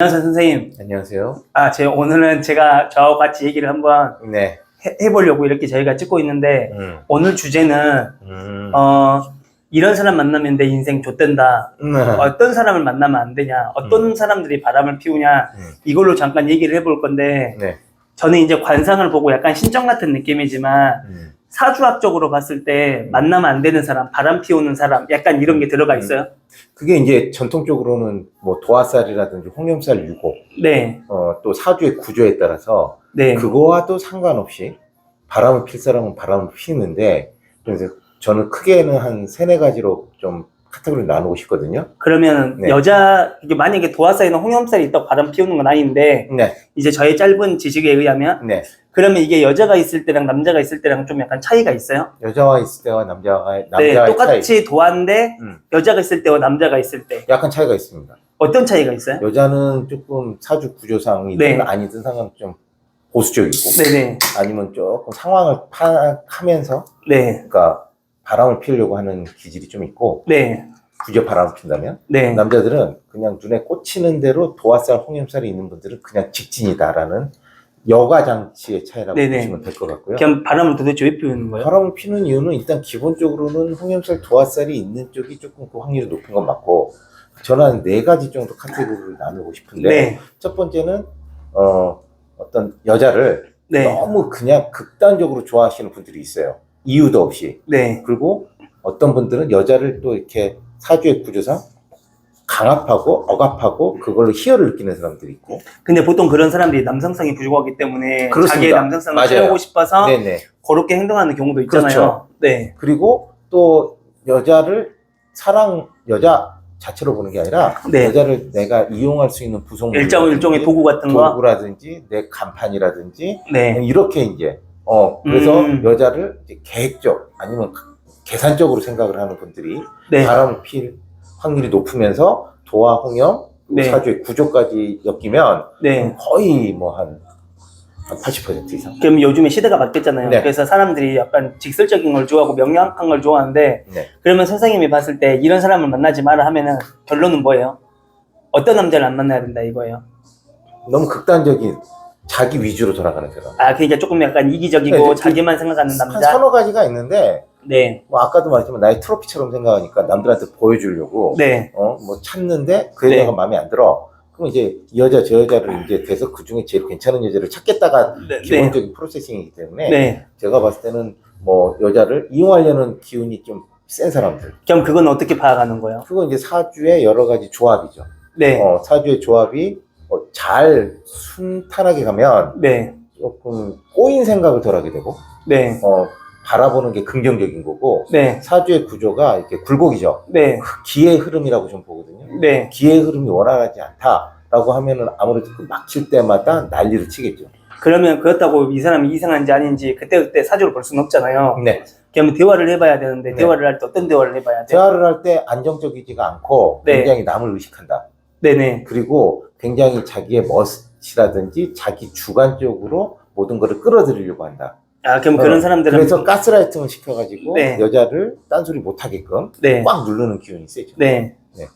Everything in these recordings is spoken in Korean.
안녕하세요, 선생님. 안녕하세요. 오늘은 저하고 같이 얘기를 한번 네. 해보려고 이렇게 저희가 찍고 있는데, 오늘 주제는, 이런 사람 만나면 내 인생 좆된다. 어떤 사람을 만나면 안 되냐. 어떤 사람들이 바람을 피우냐. 이걸로 잠깐 얘기를 해볼 건데, 네. 저는 이제 관상을 보고 약간 신점 같은 느낌이지만, 사주학적으로 봤을 때 만나면 안 되는 사람, 바람 피우는 사람, 약간 이런 게 들어가 있어요. 그게 이제 전통적으로는 뭐 도화살이라든지 홍염살 유고, 네. 또 사주의 구조에 따라서 네. 그거와도 상관없이 바람을 필 사람은 바람을 피우는데, 그래서 저는 크게는 한 세네 가지로 좀 카테고리를 나누고 싶거든요. 그러면 네. 이게 만약에 도화살이나 홍염살이 있다고 바람 피우는 건 아닌데, 네. 이제 저의 짧은 지식에 의하면, 네. 그러면 이게 여자가 있을 때랑 남자가 있을 때랑 좀 약간 차이가 있어요? 여자와 있을 때와 남자와의 네, 똑같이 차이. 도화인데, 여자가 있을 때와 남자가 있을 때. 약간 차이가 있습니다. 어떤 차이가 있어요? 여자는 조금 사주 구조상이든 네. 아니든 상관 좀 보수적이고, 네네. 아니면 조금 상황을 파악하면서, 네. 그러니까 바람을 피우려고 하는 기질이 좀 있고, 네. 굳이 바람을 핀다면, 네. 남자들은 그냥 눈에 꽂히는 대로 도화살, 홍염살이 있는 분들은 그냥 직진이다라는 여가장치의 차이라고 네네. 보시면 될 것 같고요. 그럼 바람을 도대체 왜 피우는 거예요? 바람을 피는 이유는 일단 기본적으로는 홍염살, 도화살이 있는 쪽이 조금 그 확률이 높은 건 맞고, 저는 한 네 가지 정도 카테고리를 나누고 싶은데, 네. 첫 번째는 어떤 여자를 네. 너무 그냥 극단적으로 좋아하시는 분들이 있어요. 이유도 없이. 네. 그리고 어떤 분들은 여자를 또 이렇게 사주의 구조상 강압하고 억압하고 그걸로 희열을 느끼는 사람들이 있고. 근데 보통 그런 사람들이 남성성이 부족하기 때문에 그렇습니다. 자기의 남성성을 맞아요. 채우고 싶어서 네네. 그렇게 행동하는 경우도 있잖아요. 그렇죠. 네. 그리고 또 여자를 여자 자체로 보는 게 아니라, 네. 여자를 내가 이용할 수 있는 부속물, 일종의 도구 같은 거. 도구라든지 내 간판이라든지, 네. 이렇게 이제 그래서 여자를 이제 계획적 아니면 계산적으로 생각을 하는 분들이 네. 바람을 필 확률이 높으면서 도화, 홍염, 네. 사주의 구조까지 엮이면 네. 거의 뭐 한 80% 이상. 그럼 요즘에 시대가 바뀌었잖아요. 네. 그래서 사람들이 약간 직설적인 걸 좋아하고 명확한 걸 좋아하는데, 네. 그러면 선생님이 봤을 때 이런 사람을 만나지 마라 하면은 결론은 뭐예요? 어떤 남자를 안 만나야 된다 이거예요? 너무 극단적인 자기 위주로 돌아가는 사람. 그러니까 조금 약간 이기적이고 네, 자기만 생각하는 한 남자? 서너 가지가 있는데, 네. 뭐 아까도 말했지만 나의 트로피처럼 생각하니까 남들한테 보여주려고 네. 뭐 찾는데 그 여자가 네. 마음에 안 들어. 그럼 이제 이 여자 저 여자를 이제 돼서 그 중에 제일 괜찮은 여자를 찾겠다가 네. 기본적인 프로세싱이기 때문에, 네. 제가 봤을 때는 뭐 여자를 이용하려는 기운이 좀 센 사람들. 그럼 그건 어떻게 파악하는 거예요? 그건 이제 사주의 여러 가지 조합이죠. 네. 사주의 조합이 잘 순탄하게 가면 네. 조금 꼬인 생각을 덜 하게 되고, 네. 바라보는 게 긍정적인 거고, 네. 사주의 구조가 이렇게 굴곡이죠. 네. 기의 흐름이라고 좀 보거든요. 네. 기의 흐름이 원활하지 않다라고 하면은 아무래도 그 막칠 때마다 난리를 치겠죠. 그러면 그렇다고 이 사람이 이상한지 아닌지 그때 사주를 볼 수는 없잖아요. 네. 그러면 대화를 해봐야 되는데, 네. 대화를 할 때 어떤 대화를 해봐야 돼요? 대화를 할 때 안정적이지가 않고, 네. 굉장히 남을 의식한다. 네네. 그리고 굉장히 자기의 멋이라든지 자기 주관적으로 모든 것을 끌어들이려고 한다. 그럼 그런 사람들은. 그래서 가스라이팅을 시켜가지고 네. 여자를 딴소리 못하게끔 네. 꽉 누르는 기운이 세죠. 네. 네.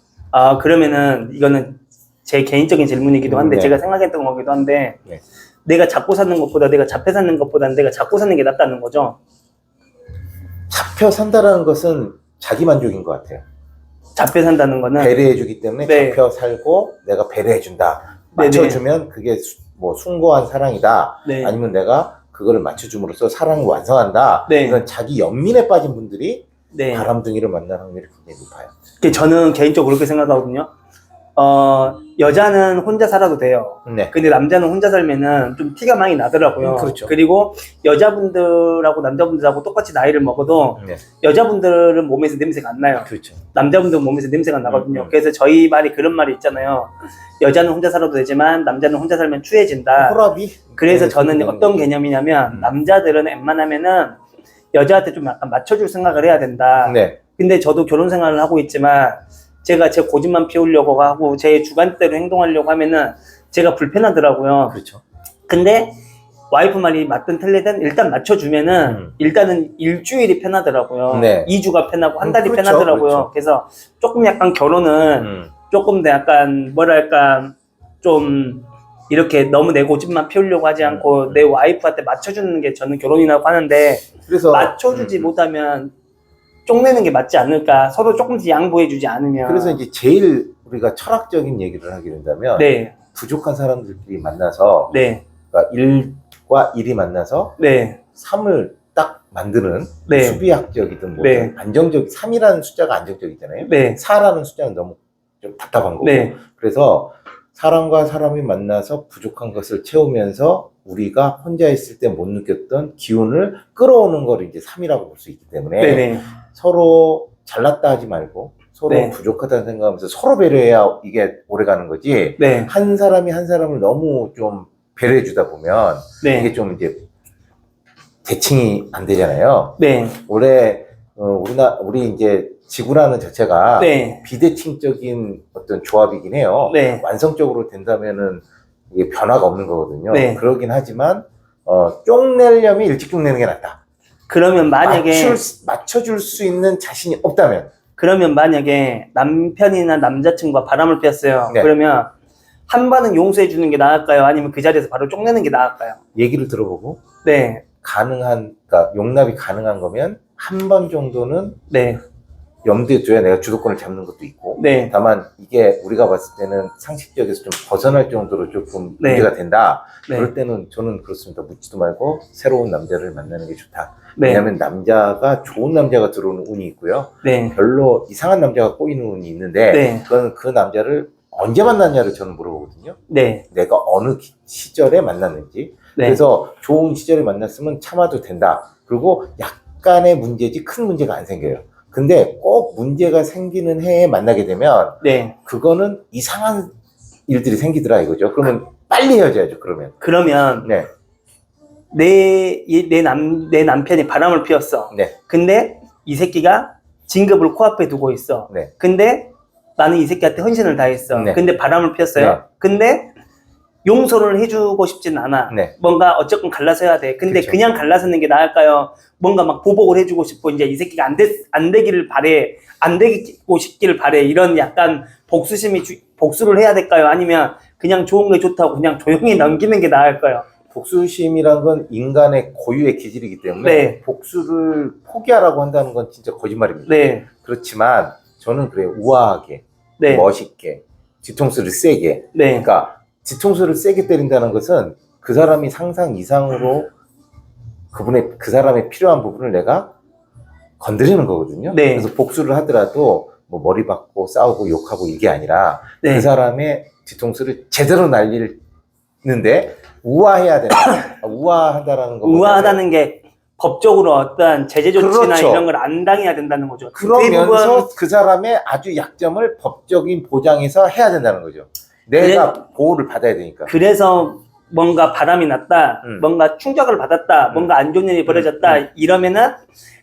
그러면은 이거는 제 개인적인 질문이기도 한데, 네. 제가 생각했던 거기도 한데, 네. 내가 잡고 사는 것보다 내가 잡혀 사는 것보다는 내가 잡고 사는 게 낫다는 거죠? 잡혀 산다라는 것은 자기 만족인 것 같아요. 잡혀 산다는 거는. 배려해주기 때문에 네. 잡혀 살고 내가 배려해준다. 네네. 맞춰주면 그게 뭐 숭고한 사랑이다. 네. 아니면 내가 그거를 맞춰줌으로써 사랑을 완성한다. 네. 이런 자기 연민에 빠진 분들이 네. 바람둥이를 만나는 확률이 굉장히 높아요. 저는 개인적으로 그렇게 생각하거든요. 여자는 혼자 살아도 돼요. 네. 근데 남자는 혼자 살면은 좀 티가 많이 나더라고요. 그렇죠. 그리고 여자분들하고 남자분들하고 똑같이 나이를 먹어도 네. 여자분들은 몸에서 냄새가 안 나요. 그렇죠. 남자분들은 몸에서 냄새가 나거든요. 그래서 저희 말이 그런 말이 있잖아요. 여자는 혼자 살아도 되지만 남자는 혼자 살면 추해진다. 호랍이. 그래서 네, 저는 어떤 개념이냐면, 남자들은 웬만하면은 여자한테 좀 약간 맞춰줄 생각을 해야 된다. 네. 근데 저도 결혼 생활을 하고 있지만, 제가 제 고집만 피우려고 하고 제 주관대로 행동하려고 하면은 제가 불편하더라고요. 그렇죠. 근데 와이프 말이 맞든 틀리든 일단 맞춰주면은 일단은 일주일이 편하더라고요. 네. 2주가 편하고 한 달이 그렇죠, 편하더라고요. 그렇죠. 그래서 조금 약간 결혼은 조금 더 약간 뭐랄까 좀 이렇게 너무 내 고집만 피우려고 하지 않고 내 와이프한테 맞춰주는 게 저는 결혼이라고 하는데 그래서 맞춰주지 못하면 쪽내는 게 맞지 않을까? 서로 조금씩 양보해주지 않으면. 그래서 이제 제일 우리가 철학적인 얘기를 하게 된다면 네, 부족한 사람들끼리 만나서 네, 그러니까 일과 일이 만나서 네, 3을 딱 만드는 네. 수비학적이든 뭐 네. 안정적 3이라는 숫자가 안정적이잖아요. 네, 4라는 숫자는 너무 좀 답답한 거고. 네, 그래서 사람과 사람이 만나서 부족한 것을 채우면서 우리가 혼자 있을 때 못 느꼈던 기운을 끌어오는 걸 이제 3이라고 볼 수 있기 때문에 네, 네, 서로 잘났다 하지 말고 서로 네. 부족하다는 생각하면서 서로 배려해야 이게 오래 가는 거지. 네, 한 사람이 한 사람을 너무 좀 배려해 주다 보면 이게 네, 좀 이제 대칭이 안 되잖아요. 네, 원래 우리 이제 지구라는 자체가 네, 비대칭적인 어떤 조합이긴 해요. 네. 완성적으로 된다면은 이게 변화가 없는 거거든요. 네. 그러긴 하지만 쪽내려면 일찍 쪽내는 게 낫다. 그러면 만약에 맞춰줄 수 있는 자신이 없다면 남편이나 남자친구가 바람을 피웠어요. 네. 그러면 한 번은 용서해 주는 게 나을까요? 아니면 그 자리에서 바로 쪽내는 게 나을까요? 얘기를 들어보고 네, 그러니까 용납이 가능한 거면 한 번 정도는 네, 염두에 둬야 내가 주도권을 잡는 것도 있고. 네, 다만 이게 우리가 봤을 때는 상식적에서 좀 벗어날 정도로 조금 네. 문제가 된다. 네. 그럴 때는 저는 그렇습니다. 묻지도 말고 새로운 남자를 만나는 게 좋다. 네, 왜냐하면 남자가 좋은 남자가 들어오는 운이 있고요. 네, 별로 이상한 남자가 꼬이는 운이 있는데 네. 그건 그 남자를 언제 만났냐를 저는 물어보거든요. 네, 내가 어느 시절에 만났는지. 네. 그래서 좋은 시절에 만났으면 참아도 된다. 그리고 약간의 문제지 큰 문제가 안 생겨요. 근데 꼭 문제가 생기는 해에 만나게 되면 네. 그거는 이상한 일들이 생기더라 이거죠. 그러면 빨리 헤어져야죠. 그러면 네, 내 남편이 바람을 피웠어. 네, 근데 이 새끼가 진급을 코앞에 두고 있어. 네. 근데 나는 이 새끼한테 헌신을 다했어. 네. 근데 바람을 피웠어요. 네. 근데 용서를 해주고 싶진 않아. 네. 뭔가 어쨌건 갈라서 해야 돼. 근데 그쵸. 그냥 갈라서는 게 나을까요? 뭔가 막 보복을 해주고 싶고 이제 이 새끼가 안 되기를 바래. 안 되고 싶기를 바래. 이런 약간 복수를 해야 될까요? 아니면 그냥 좋은 게 좋다고 그냥 조용히 넘기는 게 나을까요? 복수심이란 건 인간의 고유의 기질이기 때문에 네. 복수를 포기하라고 한다는 건 진짜 거짓말입니다. 네. 그렇지만 저는 그래요. 우아하게, 네. 멋있게, 뒤통수를 세게. 네. 그러니까 뒤통수를 세게 때린다는 것은 그 사람이 상상 이상으로 그 사람의 필요한 부분을 내가 건드리는 거거든요. 네. 그래서 복수를 하더라도 뭐 머리 박고 싸우고 욕하고 이게 아니라 네. 그 사람의 뒤통수를 제대로 날리는데 우아해야 된다. 우아하다라는 거. 우아하다는 게 법적으로 어떤 제재 조치나 그렇죠. 이런 걸 안 당해야 된다는 거죠. 그러면서 그 사람의 아주 약점을 법적인 보장에서 해야 된다는 거죠. 내가 보호를 받아야 되니까. 그래서 뭔가 바람이 났다, 뭔가 충격을 받았다, 뭔가 안 좋은 일이 벌어졌다 이러면은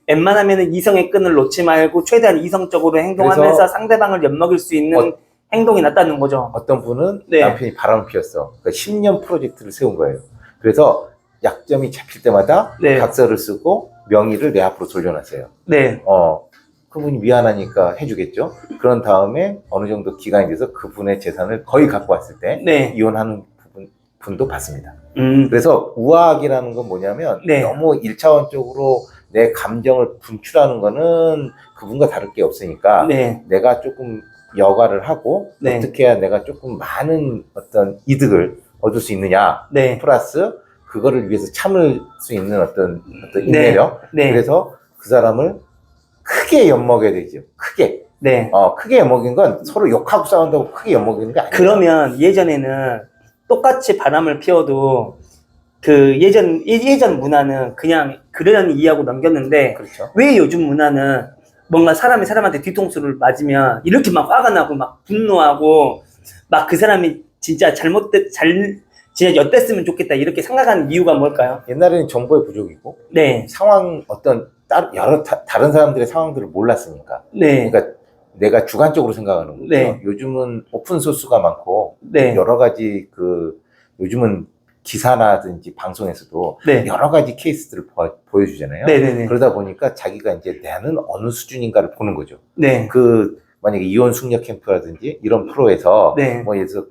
웬만하면은 이성의 끈을 놓지 말고 최대한 이성적으로 행동하면서 그래서 상대방을 엿먹일 수 있는 행동이 났다는 거죠. 어떤 분은 네. 남편이 바람을 피웠어. 그러니까 10년 프로젝트를 세운 거예요. 그래서 약점이 잡힐 때마다 네. 각서를 쓰고 명의를 내 앞으로 돌려놨어요. 네, 그분이 미안하니까 해주겠죠. 그런 다음에 어느 정도 기간이 돼서 그분의 재산을 거의 갖고 왔을 때 네, 이혼하는 분도 봤습니다. 그래서 우아학이라는 건 뭐냐면 네. 너무 1차원적으로 내 감정을 분출하는 거는 그분과 다를 게 없으니까 네, 내가 조금 여가를 하고 네. 어떻게 해야 내가 조금 많은 어떤 이득을 얻을 수 있느냐 네, 플러스 그거를 위해서 참을 수 있는 어떤 인내력. 네, 그래서 그 사람을 크게 엿먹여야 되죠. 크게. 네. 크게 엿먹인 건 서로 욕하고 싸운다고 크게 엿먹이는 게 아니에요. 그러면 예전에는 똑같이 바람을 피워도 그 예전 문화는 그냥 그러려니 이해하고 넘겼는데 그렇죠. 왜 요즘 문화는 뭔가 사람이 사람한테 뒤통수를 맞으면 이렇게 막 화가 나고 막 분노하고 막 그 사람이 진짜 진짜 엿됐으면 좋겠다 이렇게 생각하는 이유가 뭘까요? 옛날에는 정보의 부족이고 네, 다른 사람들의 상황들을 몰랐으니까. 네, 그러니까 내가 주관적으로 생각하는 거죠. 네. 요즘은 오픈 소스가 많고 네, 여러 가지 요즘은 기사나든지 방송에서도 네, 여러 가지 케이스들을 보여주잖아요. 네, 네, 네, 그러다 보니까 자기가 이제 나는 어느 수준인가를 보는 거죠. 네, 만약에 이혼 숙녀 캠프라든지 이런 프로에서 네. 뭐 예를 들어서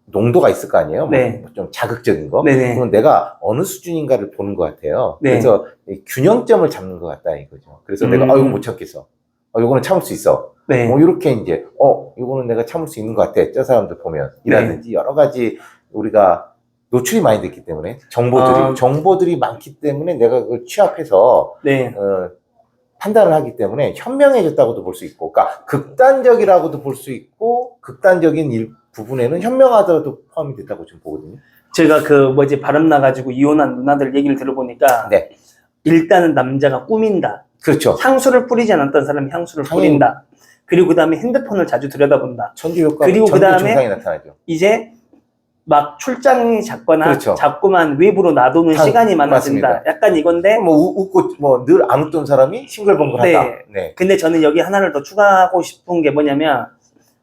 농도가 있을 거 아니에요? 네. 좀 자극적인 거. 네네. 그럼 내가 어느 수준인가를 보는 것 같아요. 네. 그래서 이 균형점을 잡는 것 같다 이거죠. 그래서 내가 이거 못 참겠어. 이거는 참을 수 있어. 네. 뭐 이렇게 이제 이거는 내가 참을 수 있는 것 같아. 저 사람들 보면 이라든지 여러 가지 우리가 노출이 많이 됐기 때문에 정보들이 많기 때문에 내가 그걸 취합해서 네. 판단을 하기 때문에 현명해졌다고도 볼 수 있고, 그러니까 극단적이라고도 볼 수 있고, 극단적인 부분에는 현명하다도 포함이 됐다고 좀 보거든요. 제가 바람 나가지고 이혼한 누나들 얘기를 들어보니까 네. 일단은 남자가 꾸민다. 그렇죠. 향수를 뿌리지 않았던 사람이 향수를 당연히. 뿌린다. 그리고 그 다음에 핸드폰을 자주 들여다본다. 전두 효과, 그리고 전두 그다음에 증상이 나타나죠. 이제 막 출장이 잦거나 그렇죠. 자꾸만 외부로 놔두는 시간이 많아진다. 맞습니다. 약간 이건데 뭐 웃고 늘 안 웃던 사람이 싱글벙글하다. 네. 근데 저는 여기 하나를 더 추가하고 싶은 게 뭐냐면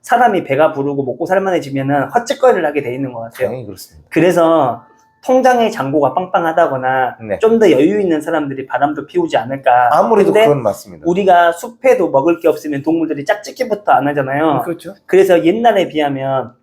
사람이 배가 부르고 먹고 살만해지면은 헛짓거리를 하게 돼 있는 것 같아요. 당연히 그렇습니다. 그래서 통장의 잔고가 빵빵하다거나 네. 좀 더 여유 있는 사람들이 바람도 피우지 않을까. 아무래도 근데 그건 맞습니다. 우리가 숲에도 먹을 게 없으면 동물들이 짝짓기부터 안 하잖아요. 그렇죠. 그래서 옛날에 비하면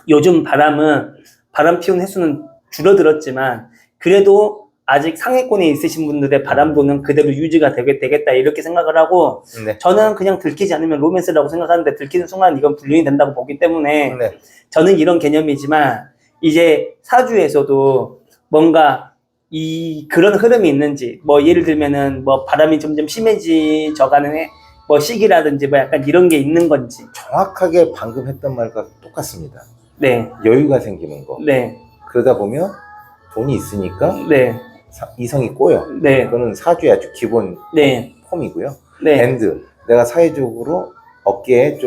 요즘 바람 피운 횟수는 줄어들었지만 그래도 아직 상위권에 있으신 분들의 바람도는 그대로 유지가 되겠다 이렇게 생각을 하고 네. 저는 그냥 들키지 않으면 로맨스라고 생각하는데 들키는 순간 이건 불륜이 된다고 보기 때문에 네. 저는 이런 개념이지만 이제 사주에서도 뭔가 그런 흐름이 있는지 뭐 예를 들면은 뭐 바람이 점점 심해져가는 뭐 시기라든지 뭐 약간 이런 게 있는 건지. 정확하게 방금 했던 말과 똑같습니다. 네. 여유가 생기는 거. 네. 그러다 보면 돈이 있으니까 네. 이성이 꼬여. 네. 그거는 사주의 아주 기본 네. 폼이고요. 네. 밴드. 내가 사회적으로 어깨에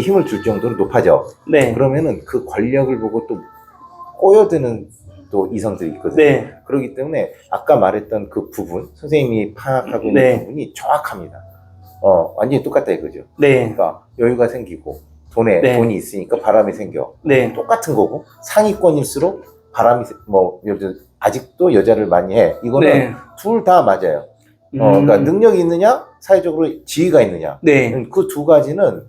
힘을 줄 정도로 높아져. 네. 그러면은 그 권력을 보고 또 꼬여드는 또 이성들이 있거든요. 네. 그렇기 때문에 아까 말했던 그 부분, 선생님이 파악하고 있는 네. 부분이 정확합니다. 완전히 똑같다 이거죠. 네. 그러니까 여유가 생기고 네. 돈이 있으니까 바람이 생겨. 네. 똑같은 거고 상위권일수록 바람이 예를 들어 아직도 여자를 많이 해. 이거는 네. 둘 다 맞아요. 그러니까 능력이 있느냐, 사회적으로 지위가 있느냐. 네. 그 두 가지는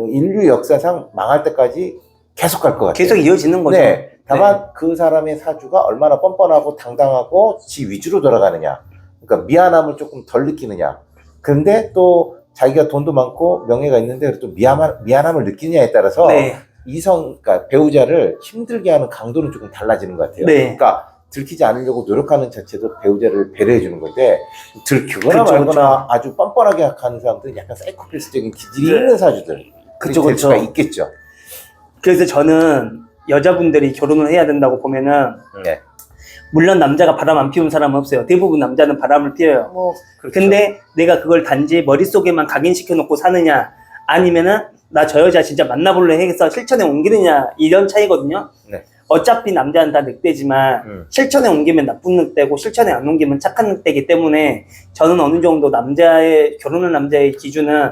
인류 역사상 망할 때까지 계속 갈 것 같아요. 계속 이어지는 거죠. 네. 다만 그 사람의 사주가 얼마나 뻔뻔하고 당당하고 지 위주로 돌아가느냐. 그러니까 미안함을 조금 덜 느끼느냐. 근데 또 자기가 돈도 많고 명예가 있는데 또 미안함을 느끼느냐에 따라서 네. 그러니까 배우자를 힘들게 하는 강도는 조금 달라지는 것 같아요. 네. 그러니까 들키지 않으려고 노력하는 자체도 배우자를 배려해 주는 건데 들키거나 그쵸, 말거나 아주 뻔뻔하게 하는 사람들은 약간 사이코패스적인 기질이 네. 있는 사주들 그쵸, 될 그쵸. 수가 있겠죠. 그래서 저는 여자분들이 결혼을 해야 된다고 보면은 네. 물론 남자가 바람 안 피우는 사람은 없어요. 대부분 남자는 바람을 피워요. 그렇죠. 근데 내가 그걸 단지 머릿속에만 각인시켜 놓고 사느냐 아니면은 나 저 여자 진짜 만나볼래 해서 실천에 옮기느냐 이런 차이거든요. 네. 어차피 남자는 다 늑대지만 실천에 옮기면 나쁜 늑대고 실천에 안 옮기면 착한 늑대이기 때문에 저는 어느 정도 결혼한 남자의 기준은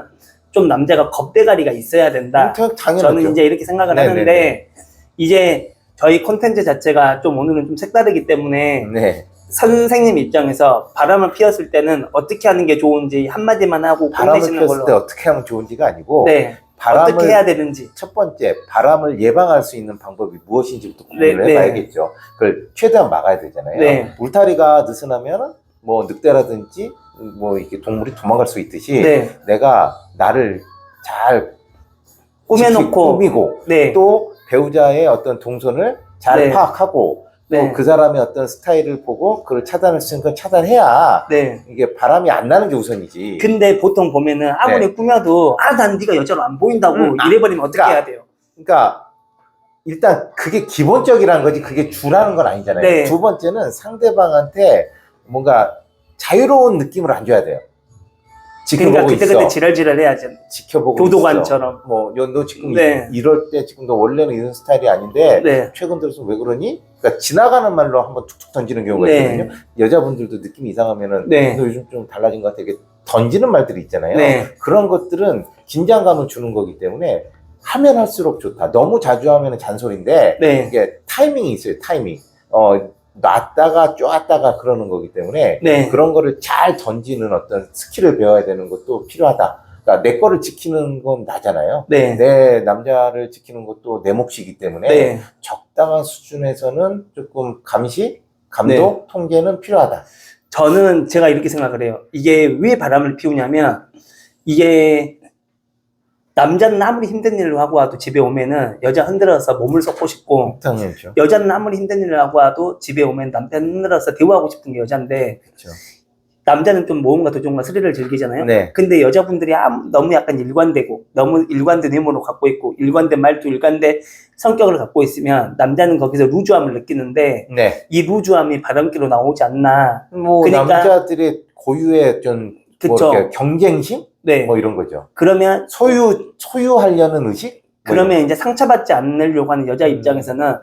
좀 남자가 겁대가리가 있어야 된다. 당연하죠. 저는 이제 이렇게 생각을 네네네. 하는데 이제 저희 콘텐츠 자체가 좀 오늘은 좀 색다르기 때문에 네. 선생님 입장에서 바람을 피웠을 때는 어떻게 하는 게 좋은지 한마디만 하고 바람을 끝내시는 피웠을 걸로. 때 어떻게 하면 좋은지가 아니고 네. 바람을 어떻게 해야 되는지. 첫 번째 바람을 예방할 수 있는 방법이 무엇인지부터 고민을 네, 해봐야겠죠. 그걸 최대한 막아야 되잖아요. 네. 울타리가 느슨하면 뭐 늑대라든지 뭐 이렇게 동물이 도망갈 수 있듯이 네. 내가 나를 잘 꾸며놓고. 꾸미고 네. 또 배우자의 어떤 동선을 잘 네. 파악하고 네. 또 그 사람의 어떤 스타일을 보고 그걸 차단할 수 있는 건 차단해야 네. 이게 바람이 안 나는 게 우선이지. 근데 보통 보면은 아무리 네. 꾸며도 난 네가 여자로 안 보인다고 이래버리면 어떻게 그러니까 해야 돼요? 그러니까 일단 그게 기본적이라는 거지 그게 주라는 건 아니잖아요. 네. 두 번째는 상대방한테 뭔가 자유로운 느낌을 안 줘야 돼요. 지켜보고 그러니까 그때 있어. 지랄지랄 해야죠. 지켜보고 교도관처럼. 있어. 너 지금 네. 이럴 때 지금 너 원래는 이런 스타일이 아닌데 네. 최근 들어서 왜 그러니? 그러니까 지나가는 말로 한번 툭툭 던지는 경우가 네. 있거든요. 여자분들도 느낌이 이상하면은 네. 너 요즘 좀 달라진 것 같아. 이렇게 던지는 말들이 있잖아요. 네. 그런 것들은 긴장감을 주는 거기 때문에 하면 할수록 좋다. 너무 자주 하면 잔소리인데 네. 이게 타이밍이 있어요. 타이밍. 놨다가 쪼았다가 그러는 거기 때문에 네. 그런 거를 잘 던지는 어떤 스킬을 배워야 되는 것도 필요하다. 그러니까 내 거를 지키는 건 나잖아요. 네. 내 남자를 지키는 것도 내 몫이기 때문에 네. 적당한 수준에서는 조금 감시, 감독, 통제는 필요하다. 저는 제가 이렇게 생각을 해요. 이게 왜 바람을 피우냐면, 이게 남자는 아무리 힘든 일을 하고 와도 집에 오면은 여자 흔들어서 몸을 썩고 싶고, 당연히죠. 여자는 아무리 힘든 일을 하고 와도 집에 오면 남편 흔들어서 대화하고 싶은 게 여자인데, 그렇죠. 남자는 좀 모험과 도전과 스릴을 즐기잖아요. 네. 근데 여자분들이 너무 약간 일관되고, 너무 일관된 외모를 갖고 있고, 일관된 말투, 일관된 성격을 갖고 있으면 남자는 거기서 루즈함을 느끼는데, 네. 이 루즈함이 바람기로 나오지 않나. 뭐 그러니까- 남자들의 고유의 좀 뭐 그쵸. 이렇게 경쟁심? 네. 뭐 이런 거죠. 그러면 소유하려는 의식? 뭐 그러면 이제 상처받지 않으려고 하는 여자 입장에서는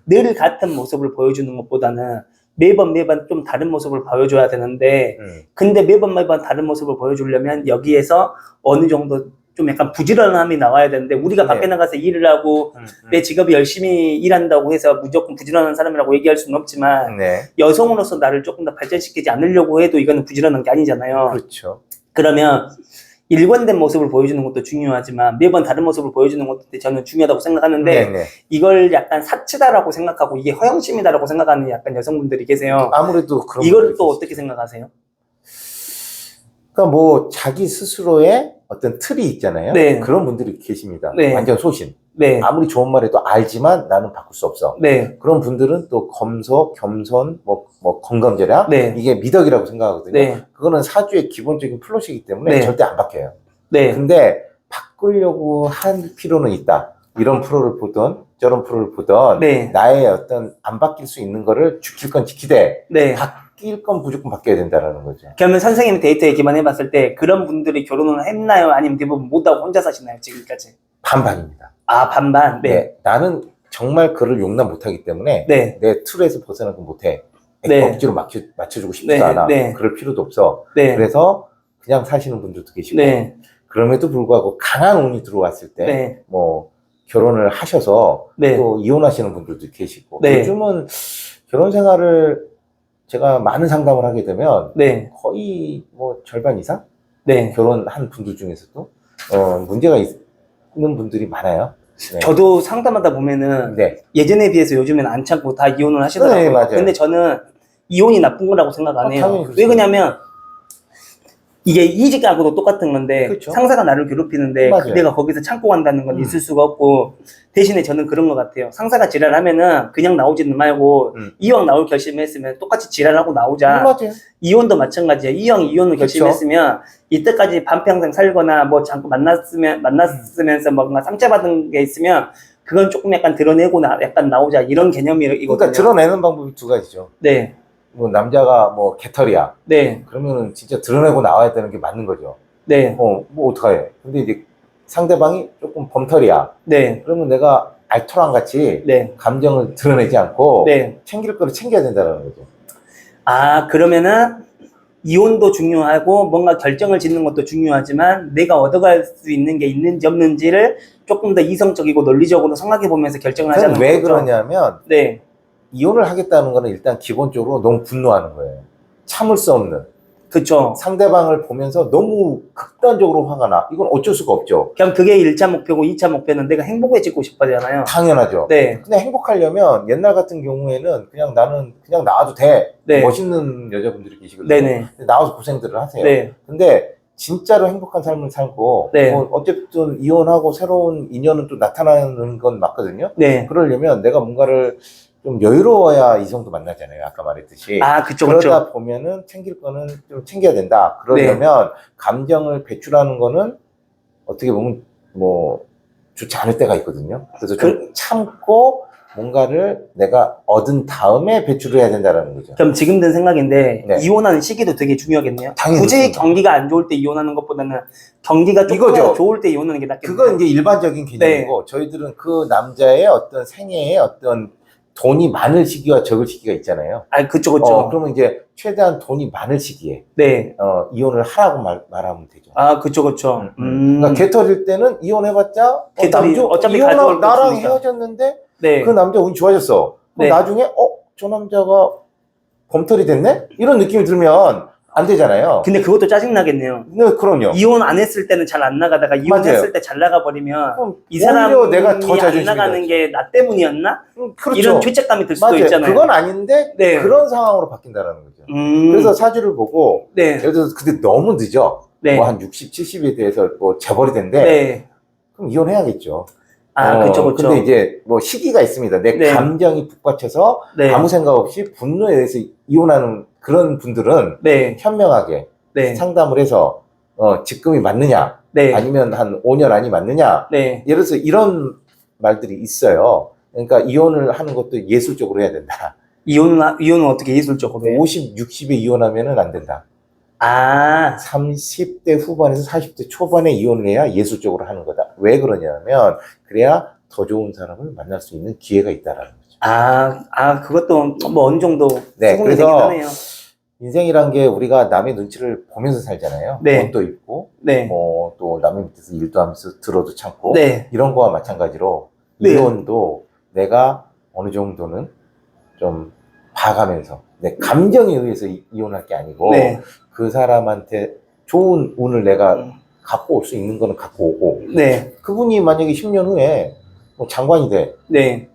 늘 같은 모습을 보여주는 것보다는 매번 좀 다른 모습을 보여줘야 되는데, 근데 매번 다른 모습을 보여주려면 여기에서 어느 정도 좀 약간 부지런함이 나와야 되는데, 우리가 네. 밖에 나가서 일을 하고 내 직업이 열심히 일한다고 해서 무조건 부지런한 사람이라고 얘기할 수는 없지만, 네. 여성으로서 나를 조금 더 발전시키지 않으려고 해도 이거는 부지런한 게 아니잖아요. 그렇죠. 그러면 일관된 모습을 보여주는 것도 중요하지만 매번 다른 모습을 보여주는 것도 저는 중요하다고 생각하는데, 네네. 이걸 약간 사치다라고 생각하고 이게 허영심이다라고 생각하는 약간 여성분들이 계세요. 아무래도 그런 이걸 분들이 또 계시죠. 어떻게 생각하세요? 그러니까 뭐 자기 스스로의 어떤 틀이 있잖아요. 네. 그런 분들이 계십니다. 네. 완전 소신. 네, 아무리 좋은 말해도 알지만 나는 바꿀 수 없어. 네, 그런 분들은 또 검소, 겸손, 뭐 건강제략 네. 이게 미덕이라고 생각하거든요. 네, 그거는 사주의 기본적인 플롯이기 때문에 네. 절대 안 바뀌어요. 네, 근데 바꾸려고 할 필요는 있다. 이런 프로를 보던 저런 프로를 보던 네, 나의 어떤 안 바뀔 수 있는 거를 지킬 건 지키되 네. 바뀔 건 무조건 바뀌어야 된다는 거죠. 그러면 선생님이 데이터 얘기만 해봤을 때 그런 분들이 결혼을 했나요? 아니면 대부분 못하고 혼자 사시나요? 지금까지? 반반입니다. 아, 반반. 네, 네, 나는 정말 그를 용납 못하기 때문에 네, 내 틀에서 벗어나기 못해. 네. 억지로 맞춰주고 싶지도 네, 않아. 네. 그럴 필요도 없어. 네, 그래서 그냥 사시는 분들도 계시고 네, 그럼에도 불구하고 강한 운이 들어왔을 때 네, 뭐 결혼을 하셔서 네. 또 이혼하시는 분들도 계시고 네. 요즘은 결혼 생활을 제가 많은 상담을 하게 되면 네, 거의 뭐 절반 이상 네. 결혼한 분들 중에서도 문제가 있는 분들이 많아요. 네. 저도 상담하다 보면은 네. 예전에 비해서 요즘에는 안 참고 다 이혼을 하시더라고요. 네, 맞아요. 근데 저는 이혼이 나쁜 거라고 생각 안 해요. 당연히 그렇죠. 왜 그러냐면 이게 이직하고도 똑같은 건데, 그렇죠. 상사가 나를 괴롭히는데 맞아요. 내가 거기서 참고 간다는 건 있을 수가 없고, 대신에 저는 그런 것 같아요. 상사가 지랄하면은 그냥 나오지는 말고 이왕 나올 결심했으면 똑같이 지랄하고 나오자. 맞아요. 이혼도 마찬가지예요. 이왕 이혼을 그쵸. 결심했으면 이때까지 반평생 살거나 뭐 잠깐 만났으면서 뭔가 상처받은 게 있으면 그건 조금 약간 드러내고 약간 나오자, 이런 개념이거든요. 그러니까 드러내는 방법이 두 가지죠. 네, 뭐 남자가 뭐 개털이야. 네, 그러면은 진짜 드러내고 나와야 되는 게 맞는 거죠. 네, 뭐 어떡해. 근데 이제 상대방이 조금 범털이야. 네, 그러면 내가 알토랑 같이 네, 감정을 드러내지 않고 네. 챙길 거를 챙겨야 된다는 거죠. 아, 그러면은 이혼도 중요하고 뭔가 결정을 짓는 것도 중요하지만 내가 얻어갈 수 있는 게 있는지 없는지를 조금 더 이성적이고 논리적으로 생각해 보면서 결정을 하자는 그건 왜 거죠. 그러냐면 네, 이혼을 하겠다는 거는 일단 기본적으로 너무 분노하는 거예요. 참을 수 없는. 그쵸. 상대방을 보면서 너무 극단적으로 화가 나. 이건 어쩔 수가 없죠. 그냥 그게 1차 목표고 2차 목표는 내가 행복해지고 싶어잖아요. 당연하죠. 네, 근데 행복하려면 옛날 같은 경우에는 그냥 나는 그냥 나와도 돼. 네. 멋있는 여자분들이 계시거든요. 네네. 근데 나와서 고생들을 하세요. 네, 근데 진짜로 행복한 삶을 살고 네. 뭐 어쨌든 이혼하고 새로운 인연은 또 나타나는 건 맞거든요. 네. 그러려면 내가 뭔가를 좀 여유로워야 이성도 만나잖아요. 아까 말했듯이. 아, 그쵸, 그러다 그쵸. 보면은 챙길 거는 좀 챙겨야 된다. 그러려면 감정을 배출하는 거는 어떻게 보면 뭐 좋지 않을 때가 있거든요. 그래서 좀 참고 뭔가를 내가 얻은 다음에 배출을 해야 된다는 거죠. 그럼 지금 든 생각인데, 네. 이혼하는 시기도 되게 중요하겠네요. 당연히 굳이 그렇습니다. 경기가 안 좋을 때 이혼하는 것보다는 경기가 조금 이거죠. 좋을 때 이혼하는 게 낫겠네요. 그건 이제 일반적인 개념이고 저희들은 그 남자의 어떤 생애에 어떤 돈이 많을 시기와 적을 시기가 있잖아요. 아, 그쵸, 그쵸. 그러면 이제 최대한 돈이 많을 시기에 네. 이혼을 하라고 말하면 되죠. 아, 그쵸, 그쵸. 그러니까 개털일 때는 이혼해봤자 개털이 어차피 가져올 이혼하고 게 나랑 없으니까. 헤어졌는데 네. 그 남자 운이 좋아졌어. 그럼 네. 나중에 저 남자가 범털이 됐네? 이런 느낌이 들면 안 되잖아요. 근데 그것도 짜증나겠네요. 네, 그럼요. 이혼 안 했을 때는 잘 안 나가다가 이혼했을 때 잘 나가버리면 그럼 이 오히려 사람이 내가 더 안 자존심이 나가는 상하지. 게 나 때문이었나? 그렇죠. 이런 죄책감이 들 수도 맞아요. 있잖아요. 그건 아닌데 네. 그런 상황으로 바뀐다는 거죠. 그래서 사주를 보고 네. 예를 들어서 근데 너무 늦어. 네. 뭐 한 60, 70에 대해서 뭐 재벌이 된대. 네. 그럼 이혼해야겠죠. 그쵸, 그쵸. 근데 이제 뭐 시기가 있습니다. 내 네. 감정이 북받쳐서 네. 아무 생각 없이 분노에 의해서 이혼하는 그런 분들은 네. 현명하게 네. 상담을 해서 직금이 맞느냐, 네. 아니면 한 5년 안이 맞느냐. 네. 예를 들어서 이런 말들이 있어요. 그러니까 이혼을 하는 것도 예술적으로 해야 된다. 이혼은 어떻게 예술적으로 해요? 50, 60에 이혼하면은 안 된다. 아, 30대 후반에서 40대 초반에 이혼을 해야 예술적으로 하는 거다. 왜 그러냐면 그래야 더 좋은 사람을 만날 수 있는 기회가 있다라는 거죠. 그것도 뭐 어느 정도 네, 수긍이 되긴 그래서 하네요. 인생이란 게 우리가 남의 눈치를 보면서 살잖아요. 네. 돈도 있고, 네. 뭐 또 남의 밑에서 일도 하면서 들어도 참고, 네. 이런 거와 마찬가지로 네. 이혼도 내가 어느 정도는 좀 봐가면서 내 감정에 의해서 이혼할 게 아니고 네. 그 사람한테 좋은 운을 내가 갖고 올 수 있는 거는 갖고 오고, 네. 그분이 만약에 10년 후에 뭐 장관이 돼, 네.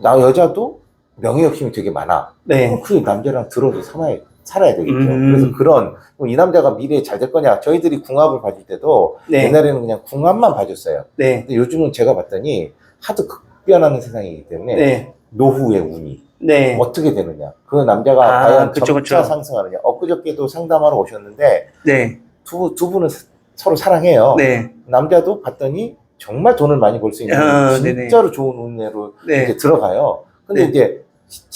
나 여자도 명예욕심이 되게 많아. 네. 그럼 그 남자랑 들어도 살아야 되겠죠. 음. 그래서 그런, 이 남자가 미래에 잘 될 거냐. 저희들이 궁합을 봐줄 때도 네. 옛날에는 그냥 궁합만 봐줬어요. 네. 근데 요즘은 제가 봤더니 하도 급변하는 세상이기 때문에 네. 노후의 운이 네. 어떻게 되느냐. 그 남자가 과연 그쵸, 점차 그쵸. 상승하느냐. 엊그저께도 상담하러 오셨는데 네. 두 분은 서로 사랑해요. 네. 남자도 봤더니 정말 돈을 많이 벌 수 있는 진짜로 좋은 운으로 네. 이렇게 들어가요. 근데 네. 이제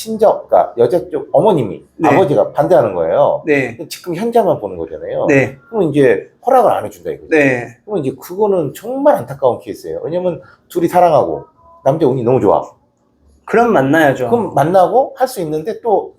그러니까 여자 쪽 어머님이, 네. 아버지가 반대하는 거예요. 네. 지금 현장만 보는 거잖아요. 네. 그럼 이제 허락을 안 해준다 이거죠. 네. 그럼 이제 그거는 정말 안타까운 케이스예요. 왜냐면 둘이 사랑하고 남자 운이 너무 좋아. 그럼 만나야죠. 그럼 만나고 할 수 있는데 또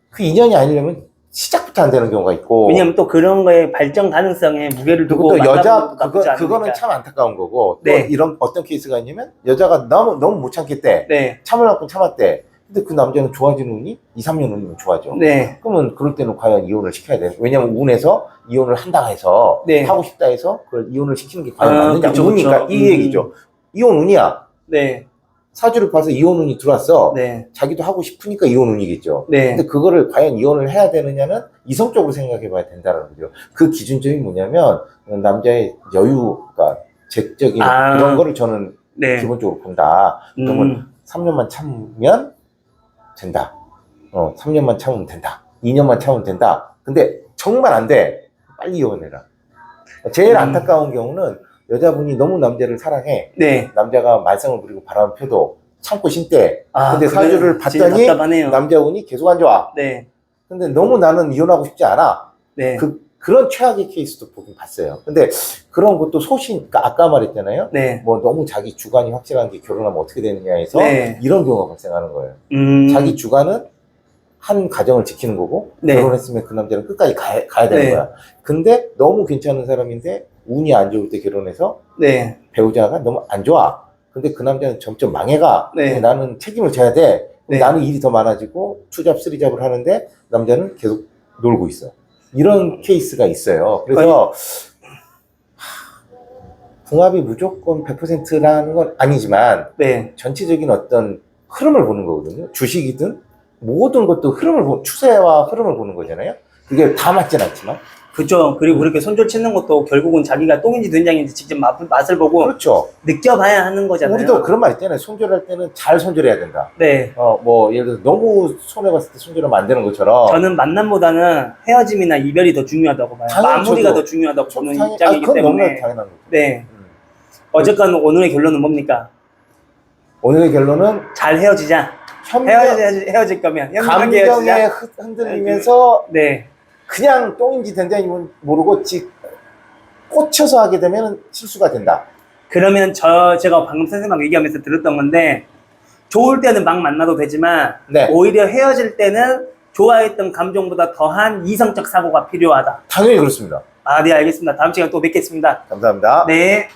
그 인연이 아니려면 시작부터 안 되는 경우가 있고. 왜냐면 또 그런 거에 발전 가능성에 무게를 두고 그리고 또 여자 만나보는 것도 나쁘지 않으니까. 그거는 참 안타까운 거고. 또 네. 이런 어떤 케이스가 있냐면 여자가 너무 못 참겠대. 네. 참을 만큼 참았대. 근데 그 남자는 좋아지는 운이 2, 3년 운이면 좋아져. 네. 그러면 그럴 때는 과연 이혼을 시켜야 돼. 왜냐면 운에서 이혼을 한다 해서 네. 하고 싶다 해서 그걸 이혼을 시키는 게 과연 맞느냐. 그쵸, 운이니까 그쵸. 이 얘기죠. 이혼 운이야. 네. 사주를 봐서 이혼 운이 들어왔어. 네. 자기도 하고 싶으니까 이혼 운이겠죠. 네. 근데 그거를 과연 이혼을 해야 되느냐는 이성적으로 생각해 봐야 된다는 거죠. 그 기준점이 뭐냐면 남자의 여유가 재적인 그런 거를 저는 네. 기본적으로 본다. 그러면 3년만 참으면 된다. 3년만 참으면 된다. 2년만 참으면 된다. 근데 정말 안 돼. 빨리 이혼해라. 제일 안타까운 경우는 여자분이 너무 남자를 사랑해. 네. 남자가 말썽을 부리고 바람을 펴도 참고 신대. 근데 그게 사주를 진짜 봤더니 답답하네요. 남자 운이 계속 안 좋아. 네. 근데 너무 나는 이혼하고 싶지 않아. 네. 그런 최악의 케이스도 보긴 봤어요. 근데 그런 것도 그러니까 아까 말했잖아요. 네. 뭐 너무 자기 주관이 확실한 게 결혼하면 어떻게 되느냐 해서 네. 이런 경우가 발생하는 거예요. 자기 주관은 한 가정을 지키는 거고 네. 결혼했으면 그 남자는 끝까지 가야 되는 네. 거야. 근데 너무 괜찮은 사람인데 운이 안 좋을 때 결혼해서 네. 배우자가 너무 안 좋아. 근데 그 남자는 점점 망해가. 네. 근데 나는 책임을 져야 돼. 네. 나는 일이 더 많아지고 투잡 쓰리잡을 하는데 남자는 계속 놀고 있어. 이런 케이스가 있어요. 그래서 궁합이 무조건 100%라는 건 아니지만 네. 전체적인 어떤 흐름을 보는 거거든요. 주식이든 모든 것도 추세와 흐름을 보는 거잖아요. 그게 다 맞진 않지만. 그죠. 그리고 그렇게 손절 치는 것도 결국은 자기가 똥인지 된장인지 직접 맛을 보고 그렇죠. 느껴봐야 하는 거잖아요. 우리도 그런 말 있잖아요. 손절할 때는 잘 손절해야 된다. 네. 뭐 예를 들어서 너무 손해봤을 때 손절하면 안 되는 것처럼. 저는 만남보다는 헤어짐이나 이별이 더 중요하다고 봐요. 당연히 마무리가 저도. 더 중요하다고 보는 당연히- 입장이기 그건 너무나 때문에. 당연한 거죠. 네. 어쨌건 오늘의 결론은 뭡니까? 오늘의 결론은 잘 헤어지자. 헤어질 거면 현명하게 감정에 헤어지자. 흔들리면서 네. 그냥 똥인지 된장인지 모르고 꽂혀서 하게 되면 실수가 된다. 그러면 제가 방금 선생님하고 얘기하면서 들었던 건데 좋을 때는 막 만나도 되지만 네. 오히려 헤어질 때는 좋아했던 감정보다 더한 이성적 사고가 필요하다. 당연히 그렇습니다. 네, 알겠습니다. 다음 시간에 또 뵙겠습니다. 감사합니다. 네.